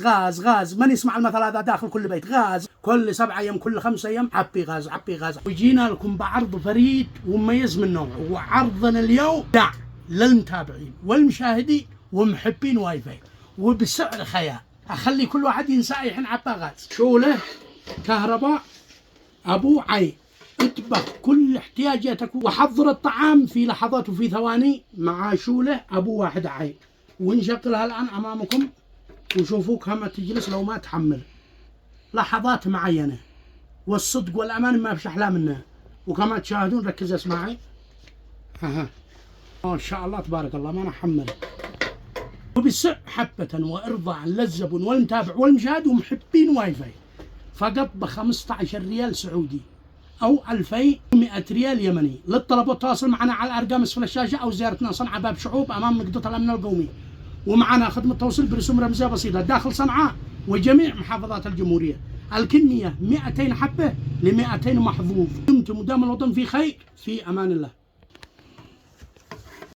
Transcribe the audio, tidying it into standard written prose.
غاز من يسمع المثل هذا داخل كل بيت. غاز كل 7 أيام كل 5 أيام عبي غاز. وجينا لكم بعرض فريد ومميز من نوعه، وعرضنا اليوم دع للمتابعين والمشاهدين ومحبين واي فاي وبسعر خيال. أخلي كل واحد ينسى الحين عبا غاز، شوله كهرباء أبو عين، اطبخ كل احتياجاتك وحضر الطعام في لحظات وفي ثواني مع شوله أبو واحد عين. ونشغلها الآن أمامكم وشوفوا كما تجلس لو ما تحمل لحظات معينة، والصدق والأمان ما فيش أحلى منها. وكما تشاهدون ركز اسمعي، ما شاء الله تبارك الله ما نحمل. وبالسعر حبة وإرضاء للزبون والمتابع والمشاهد ومحبين واي فاي، فقط ب 15 ريال سعودي أو 2100 ريال يمني. للطلب والتواصل معنا على الأرقام اسفل الشاشة أو زيارتنا صنعاء باب شعوب أمام مقدة الأمن القومي. ومعنا خدمة توصيل برسوم رمزية بسيطة داخل صنعاء وجميع محافظات الجمهورية. الكمية 200 حبة ل 200 محظوظ. دمتم ودام الوطن في خير، في أمان الله.